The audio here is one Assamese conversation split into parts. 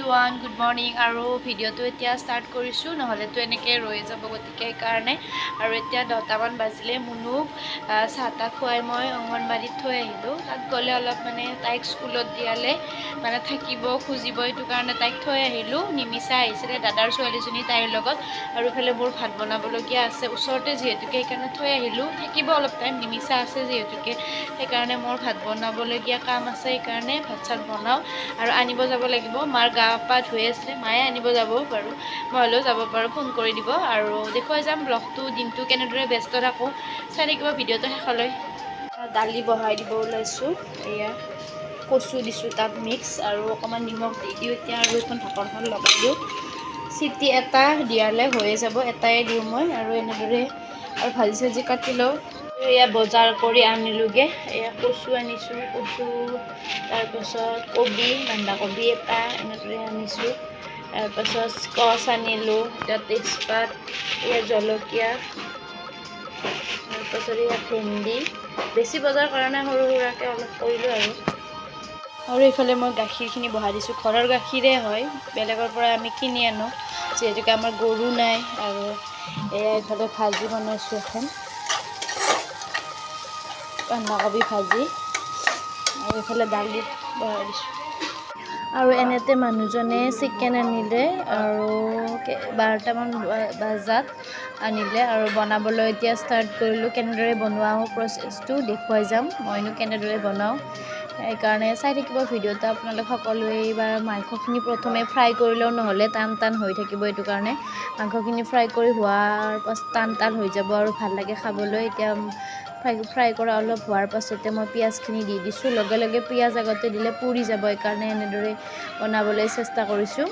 এভৰিৱান গুড মৰ্নিং আৰু ভিডিঅ'টো এতিয়া ষ্টাৰ্ট কৰিছোঁ নহ'লেতো এনেকৈ ৰৈ যাব গতিকে সেইকাৰণে আৰু এতিয়া 10টামান বাজিলে মুনুক চাহ তাহ খুৱাই মই অংগনবাড়ীত থৈ আহিলোঁ তাত গ'লে অলপ মানে তাইক স্কুলত দিয়ালে মানে থাকিব খুজিব এইটো কাৰণে তাইক থৈ আহিলোঁ নিমিষা আহিছিলে দাদাৰ ছোৱালীজনী তাইৰ লগত আৰু ইফালে মোৰ ভাত বনাবলগীয়া আছে ওচৰতে যিহেতুকে সেইকাৰণে থৈ আহিলোঁ থাকিব অলপ টাইম নিমিষা আছে যিহেতুকে সেইকাৰণে মোৰ ভাত বনাবলগীয়া কাম আছে সেইকাৰণে ভাত চাত বনাওঁ আৰু আনিব যাব লাগিব মাৰ গা পা ধুই আছে মায়ে আনিব যাব বাৰু মই হ'লেও যাব পাৰোঁ ফোন কৰি দিব আৰু দেখুৱাই যাম ব্লগটো দিনটো কেনেদৰে ব্যস্ত থাকোঁ চাই থাকিব ভিডিঅ'টো শেষলৈ দালি বহাই দিব ওলাইছোঁ এয়া কচু দিছোঁ তাত মিক্স আৰু অকণমান নিমখ দি দিওঁ এতিয়া আৰু এখন ঢাকনখন লগাই দিওঁ চিটি এটা দিয়ালে হৈয়ে যাব এটাই দিওঁ মই আৰু এনেদৰে আৰু ভাজি চাজি কাটি লওঁ এয়া বজাৰ কৰি আনিলোঁগৈ এয়া কচু আনিছোঁ কচু তাৰপাছত কবি বন্ধাকবি এটা এনেদৰে আনিছোঁ তাৰপাছত স্কচ আনিলোঁ এতিয়া তেজপাত এয়া জলকীয়া তাৰপাছত এয়া ভেন্দি বেছি বজাৰ কাৰণে সৰু সুৰাকৈ অলপ কৰিলোঁ আৰু এইফালে মই গাখীৰখিনি বহাই দিছোঁ ঘৰৰ গাখীৰে হয় বেলেগৰ পৰা আমি কিনি আনো যিহেতুকে আমাৰ গৰু নাই আৰু এয়া এইফালে ভাজি বনাইছোঁ এখন বন্ধাকবি ভাজি আৰু এইফালে দালি বহাই দিছোঁ আৰু এনেতে মানুহজনে চিকেন আনিলে আৰু 12টামান বজাত আনিলে আৰু বনাবলৈ এতিয়া ষ্টাৰ্ট কৰিলোঁ কেনেদৰে বনোৱা প্ৰচেছটো দেখুৱাই যাম মইনো কেনেদৰে বনাওঁ সেইকাৰণে চাই থাকিব ভিডিঅ'টো আপোনালোক সকলোৱে এইবাৰ মাংসখিনি প্ৰথমে ফ্ৰাই কৰিলেও নহ'লে টান টান হৈ থাকিব এইটো কাৰণে মাংসখিনি ফ্ৰাই কৰি হোৱাৰ পাছত টান হৈ যাব আৰু ভাল লাগে খাবলৈ এতিয়া ফ্ৰাই কৰা অলপ হোৱাৰ পাছতে মই পিঁয়াজখিনি দি দিছোঁ লগে লগে পিঁয়াজ আগতে দিলে পুৰি যাব সেইকাৰণে এনেদৰে বনাবলৈ চেষ্টা কৰিছোঁ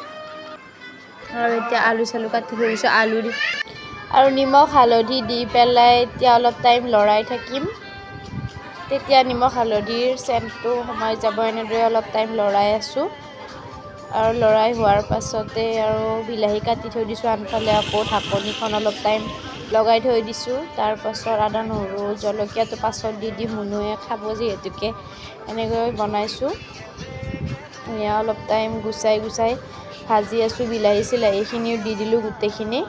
আৰু এতিয়া আলু চালু কাটি থৈ দিছোঁ আলু দি আৰু নিমখ হালধি দি পেলাই এতিয়া অলপ টাইম লৰাই থাকিম তেতিয়া নিমখ হালধিৰ চেণ্টটো সোমাই যাব এনেদৰে অলপ টাইম লৰাই আছোঁ আৰু লৰাই হোৱাৰ পাছতে আৰু বিলাহী কাটি থৈ দিছোঁ আনফালে আকৌ ঢাকনিখন অলপ টাইম লগাই থৈ দিছোঁ তাৰপাছত আদা নহৰু জলকীয়াটো পাছত দি দিম মুনুৱে খাব যিহেতুকে এনেকৈ বনাইছোঁ এয়া অলপ টাইম গুচাই ভাজি আছোঁ বিলাহী চিলাহীখিনিও দি দিলোঁ গোটেইখিনি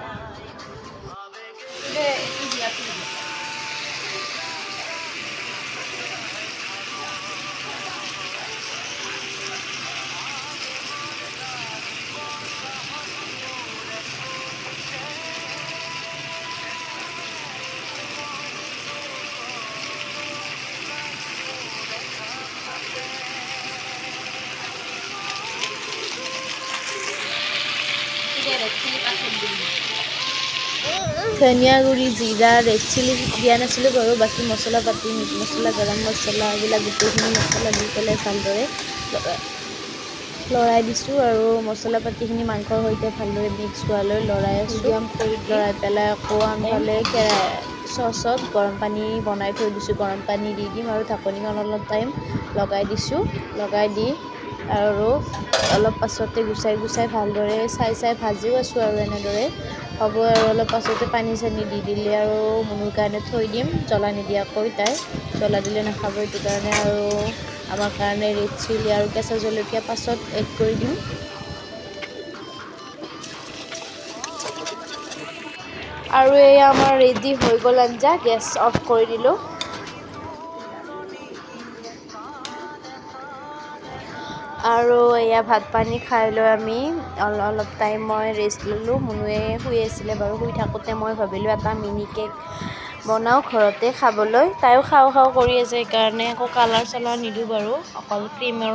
ধনিয়া গুড়ি জিৰা ৰেড চিলি দিয়া নাছিলোঁ বাৰু বাকী মছলা পাতি মিট মছলা গৰম মছলা এইবিলাক গোটেইখিনি মছলা দি পেলাই ভালদৰে লৰাই দিছোঁ আৰু মছলা পাতিখিনি মাংসৰ সৈতে ভালদৰে মিক্স হোৱালৈ লৰাই আছোঁ লৰাই পেলাই আকৌ আনফালে চচত গৰম পানী বনাই থৈ দিছোঁ গৰম পানী দি দিম আৰু ঢাকনিখন অলপ টাইম লগাই দিছোঁ লগাই দি আৰু অলপ পাছতে গুচাই ভালদৰে চাই ভাজিও আছোঁ আৰু এনেদৰে হ'ব আৰু অলপ পাছতে পানী চানী দি দিলে আৰু মুনুৰ কাৰণে থৈ দিম জ্বলা নিদিয়াকৈ তাই জ্বলা দিলে নাখাব এইটো কাৰণে আৰু আমাৰ কাৰণে ৰেড চিলি আৰু কেঁচা জলকীয়া পাছত এড কৰি দিম আৰু এই আমাৰ ৰেডি হৈ গ'ল আঞ্জা গেছ অফ কৰি দিলোঁ আৰু এয়া ভাত পানী খাই লৈ আমি অলপ টাইম মই ৰেষ্ট ল'লোঁ মুনুৱে শুই আছিলে বাৰু শুই থাকোঁতে মই ভাবিলোঁ এটা মিনি কেক বনাওঁ ঘৰতে খাবলৈ তাইও খাওঁ কৰি আছে সেইকাৰণে একো কালাৰ চালাৰ নিদিওঁ বাৰু অকল ক্ৰীমৰ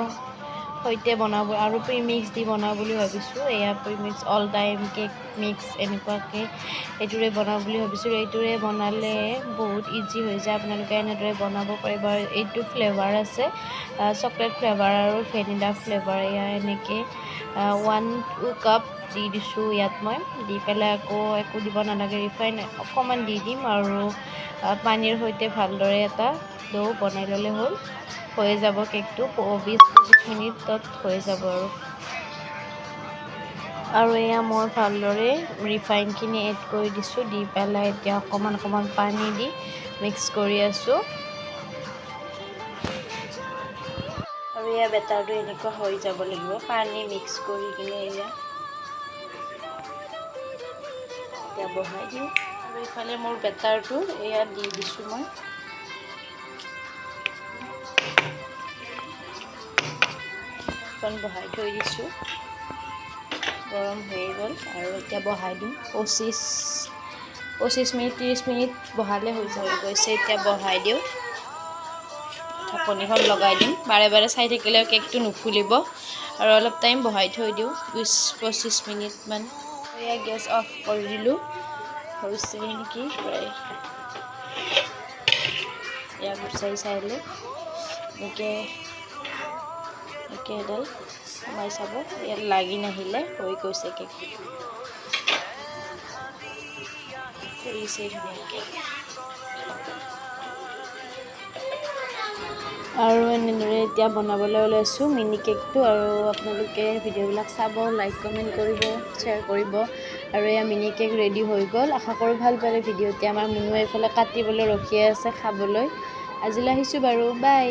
সৈতে বনাব আৰু প্ৰিমিক্স দি বনাওঁ বুলি ভাবিছোঁ এয়া premix all time cake mix এনেকুৱাকৈ এইটোৰে বনাওঁ বুলি ভাবিছোঁ এইটোৰে বনালে বহুত ইজি হৈ যায় আপোনালোকে এনেদৰে বনাব পাৰিব এইটো ফ্লেভাৰ আছে চকলেট ফ্লেভাৰ আৰু ভেনিলা ফ্লেভাৰ এয়া এনেকৈ 1 কাপ দি দিছোঁ ইয়াত মই দি পেলাই আকৌ একো দিব নালাগে ৰিফাইন অকণমান দি দিম আৰু পানীৰ সৈতে ভালদৰে এটা ডো বনাই ল'লে হ'ল হৈ যাব কেকটো 20-25 মিনিটত হৈ যাব আৰু এয়া মই ভালদৰে ৰিফাইনখিনি এড কৰি দিছোঁ দি পেলাই এতিয়া অকণমান পানী দি মিক্স কৰি আছোঁ আৰু এয়া বেটাৰটো এনেকুৱা হৈ যাব লাগিব, পানী মিক্স কৰি কিনে এয়া এতিয়া বহাই দিওঁ। আৰু ইফালে মোৰ বেটাৰটো এয়া দি দিছোঁ মই। এখন বহাই থৈ দিছোঁ, গৰম হৈ গ'ল। আৰু এতিয়া বহাই দিম, 25 মিনিট 30 মিনিট বহালে হৈ গৈছে। এতিয়া বহাই দিওঁ, ঢাকনিখন লগাই দিম। বাৰে বাৰে চাই থাকিলে কেকটো নুফুলিব। আৰু অলপ টাইম বহাই থৈ দিওঁ, 20-25 মিনিটমান। এয়া গেছ অফ কৰি দিলোঁ, হৈছে নেকি প্ৰায়। এয়া গুচাই চাইলে এনেকৈ এডাল সোমাই চাব, ইয়াত লাগি নাহিলে হৈ গৈছে কেকটো। ফুলিছে ধুনীয়াকৈ। আৰু এনেদৰে এতিয়া বনাবলৈ ওলাইছোঁ মিনি কেকটো। আৰু আপোনালোকে ভিডিঅ'বিলাক চাব, লাইক কমেণ্ট কৰিব, শ্বেয়াৰ কৰিব। আৰু এয়া মিনি কেক ৰেডি হৈ গ'ল। আশা কৰোঁ ভাল পালে ভিডিঅ'টি। আমাৰ মুনুৱে এইফালে কাটিবলৈ ৰখিয়ে আছে খাবলৈ। আজিলৈ আহিছোঁ বাৰু, বাই।